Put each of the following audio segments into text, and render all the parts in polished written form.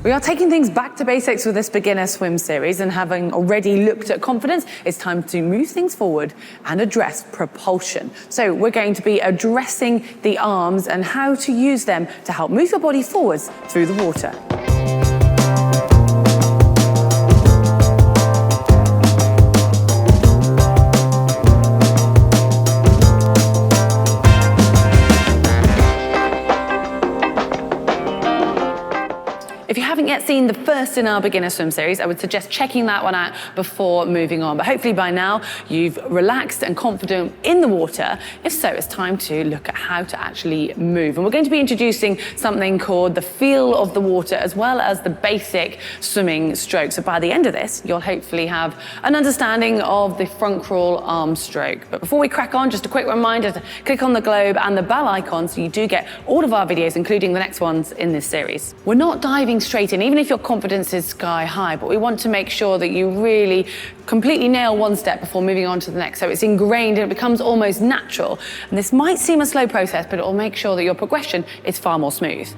We are taking things back to basics with this beginner swim series, and having already looked at confidence, it's time to move things forward and address propulsion. So we're going to be addressing the arms and how to use them to help move your body forwards through the water. If you haven't yet seen the first in our beginner swim series, I would suggest checking that one out before moving on. But hopefully by now you've relaxed and confident in the water. If so, it's time to look at how to actually move. And we're going to be introducing something called the feel of the water, as well as the basic swimming stroke. So by the end of this, you'll hopefully have an understanding of the front crawl arm stroke. But before we crack on, just a quick reminder to click on the globe and the bell icon so you do get all of our videos, including the next ones in this series. We're not diving straight in, even if your confidence is sky high, but we want to make sure that you really completely nail one step before moving on to the next, so it's ingrained and it becomes almost natural. And this might seem a slow process, but it will make sure that your progression is far more smooth.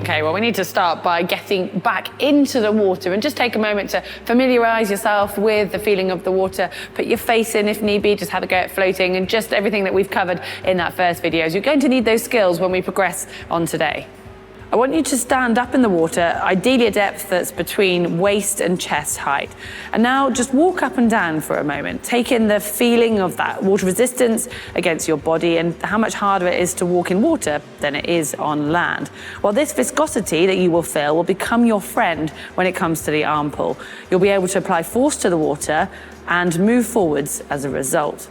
Okay, well, we need to start by getting back into the water, and just take a moment to familiarize yourself with the feeling of the water. Put your face in if need be, just have a go at floating, and just everything that we've covered in that first video. You're going to need those skills when we progress on today. I want you to stand up in the water, ideally a depth that's between waist and chest height. And now just walk up and down for a moment. Take in the feeling of that water resistance against your body, and how much harder it is to walk in water than it is on land. Well, this viscosity that you will feel will become your friend when it comes to the arm pull. You'll be able to apply force to the water and move forwards as a result.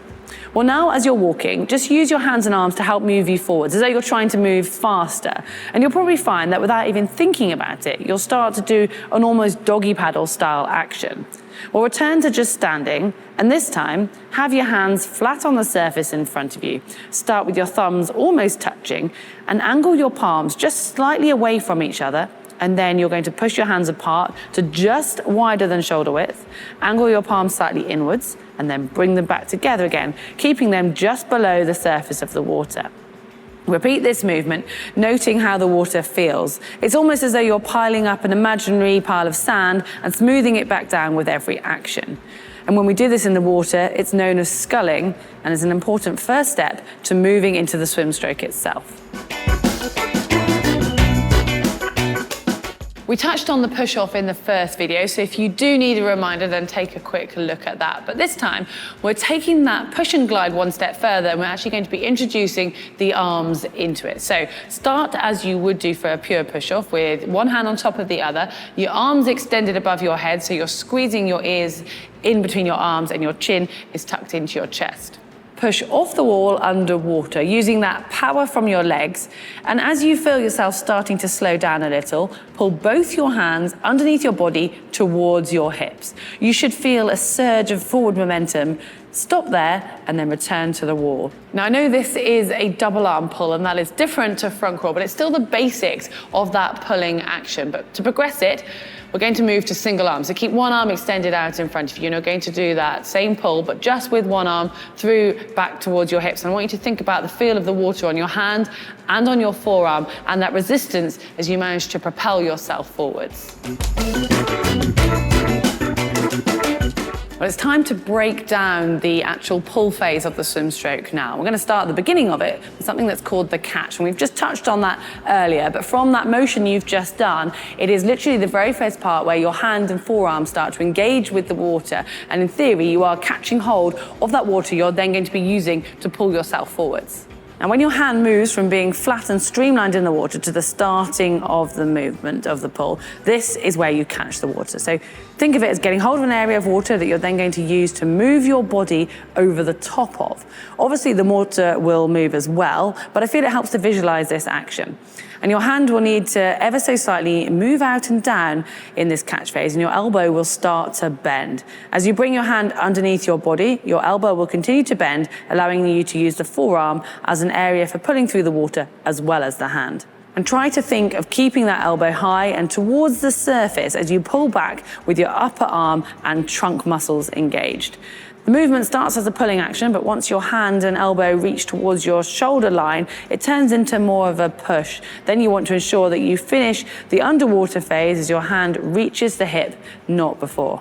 Well, now as you're walking, just use your hands and arms to help move you forwards, as though you're trying to move faster. And you'll probably find that without even thinking about it, you'll start to do an almost doggy paddle style action. Well, return to just standing, and this time, have your hands flat on the surface in front of you. Start with your thumbs almost touching, and angle your palms just slightly away from each other. And then you're going to push your hands apart to just wider than shoulder width. Angle your palms slightly inwards, and then bring them back together again, keeping them just below the surface of the water. Repeat this movement, noting how the water feels. It's almost as though you're piling up an imaginary pile of sand and smoothing it back down with every action. And when we do this in the water, it's known as sculling, and is an important first step to moving into the swim stroke itself. We touched on the push-off in the first video, so if you do need a reminder, then take a quick look at that. But this time, we're taking that push and glide one step further, and we're actually going to be introducing the arms into it. So start as you would do for a pure push-off, with one hand on top of the other, your arms extended above your head, so you're squeezing your ears in between your arms, and your chin is tucked into your chest. Push off the wall underwater, using that power from your legs. And as you feel yourself starting to slow down a little, pull both your hands underneath your body towards your hips. You should feel a surge of forward momentum. Stop there and then return to the wall. Now, I know this is a double arm pull, and that is different to front crawl, but it's still the basics of that pulling action. But to progress it, we're going to move to single arm. So keep one arm extended out in front of you, and you're going to do that same pull, but just with one arm through back towards your hips. And I want you to think about the feel of the water on your hand and on your forearm, and that resistance as you manage to propel yourself forwards. Well, it's time to break down the actual pull phase of the swim stroke now. We're going to start at the beginning of it with something that's called the catch. And we've just touched on that earlier, but from that motion you've just done, it is literally the very first part where your hand and forearm start to engage with the water. And in theory, you are catching hold of that water you're then going to be using to pull yourself forwards. And when your hand moves from being flat and streamlined in the water to the starting of the movement of the pull, this is where you catch the water. So think of it as getting hold of an area of water that you're then going to use to move your body over the top of. Obviously, the water will move as well, but I feel it helps to visualize this action. And your hand will need to ever so slightly move out and down in this catch phase, and your elbow will start to bend. As you bring your hand underneath your body, your elbow will continue to bend, allowing you to use the forearm as an area for pulling through the water as well as the hand. And try to think of keeping that elbow high and towards the surface as you pull back with your upper arm and trunk muscles engaged. The movement starts as a pulling action, but once your hand and elbow reach towards your shoulder line, it turns into more of a push. Then you want to ensure that you finish the underwater phase as your hand reaches the hip, not before.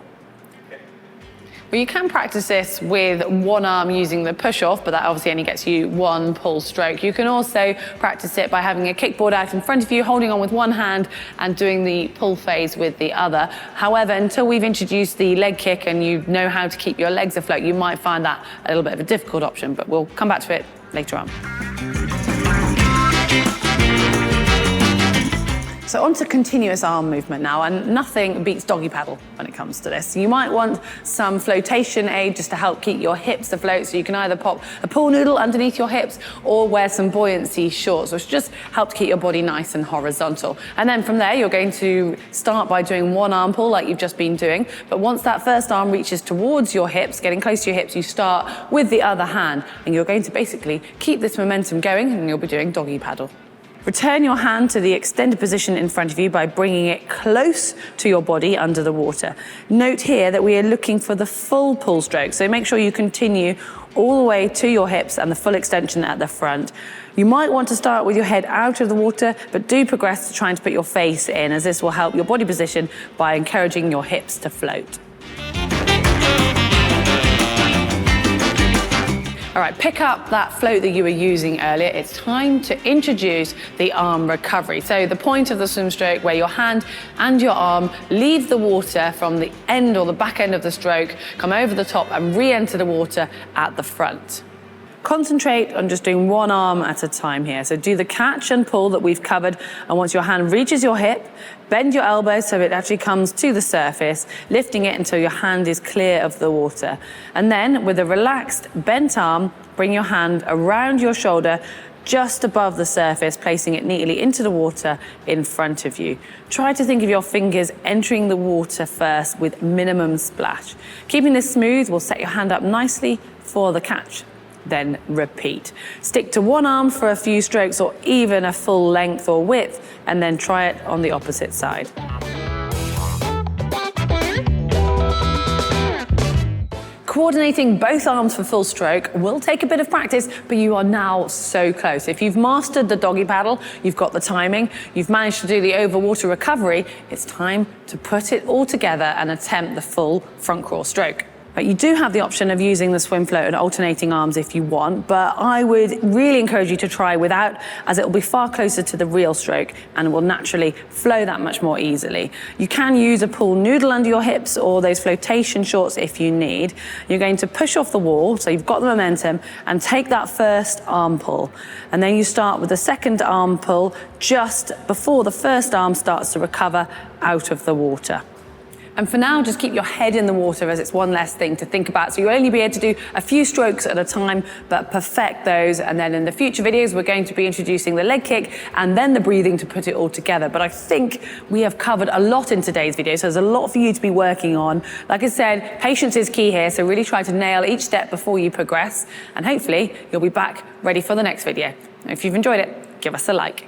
Well, you can practice this with one arm using the push-off, but that obviously only gets you one pull stroke. You can also practice it by having a kickboard out in front of you, holding on with one hand and doing the pull phase with the other. However, until we've introduced the leg kick and you know how to keep your legs afloat, you might find that a little bit of a difficult option, but we'll come back to it later on. So on to continuous arm movement now, and nothing beats doggy paddle when it comes to this. You might want some flotation aid just to help keep your hips afloat, so you can either pop a pool noodle underneath your hips or wear some buoyancy shorts, which just help to keep your body nice and horizontal. And then from there, you're going to start by doing one arm pull like you've just been doing, but once that first arm reaches towards your hips, getting close to your hips, you start with the other hand, and you're going to basically keep this momentum going, and you'll be doing doggy paddle. Return your hand to the extended position in front of you by bringing it close to your body under the water. Note here that we are looking for the full pull stroke, so make sure you continue all the way to your hips and the full extension at the front. You might want to start with your head out of the water, but do progress to trying to put your face in, as this will help your body position by encouraging your hips to float. All right, pick up that float that you were using earlier. It's time to introduce the arm recovery. So the point of the swim stroke where your hand and your arm leave the water from the end or the back end of the stroke, come over the top and re-enter the water at the front. Concentrate on just doing one arm at a time here. So do the catch and pull that we've covered, and once your hand reaches your hip, bend your elbow so it actually comes to the surface, lifting it until your hand is clear of the water. And then with a relaxed bent arm, bring your hand around your shoulder just above the surface, placing it neatly into the water in front of you. Try to think of your fingers entering the water first with minimum splash. Keeping this smooth will set your hand up nicely for the catch. Then repeat. Stick to one arm for a few strokes or even a full length or width, and then try it on the opposite side. Coordinating both arms for full stroke will take a bit of practice, but you are now so close. If you've mastered the doggy paddle, you've got the timing, you've managed to do the overwater recovery, it's time to put it all together and attempt the full front crawl stroke. But you do have the option of using the swim float and alternating arms if you want, but I would really encourage you to try without, as it will be far closer to the real stroke and will naturally flow that much more easily. You can use a pool noodle under your hips or those flotation shorts if you need. You're going to push off the wall, so you've got the momentum, and take that first arm pull. And then you start with the second arm pull just before the first arm starts to recover out of the water. And for now, just keep your head in the water, as it's one less thing to think about. So you'll only be able to do a few strokes at a time, but perfect those. And then in the future videos, we're going to be introducing the leg kick and then the breathing to put it all together. But I think we have covered a lot in today's video, so there's a lot for you to be working on. Like I said, patience is key here, so really try to nail each step before you progress. And hopefully, you'll be back ready for the next video. If you've enjoyed it, give us a like.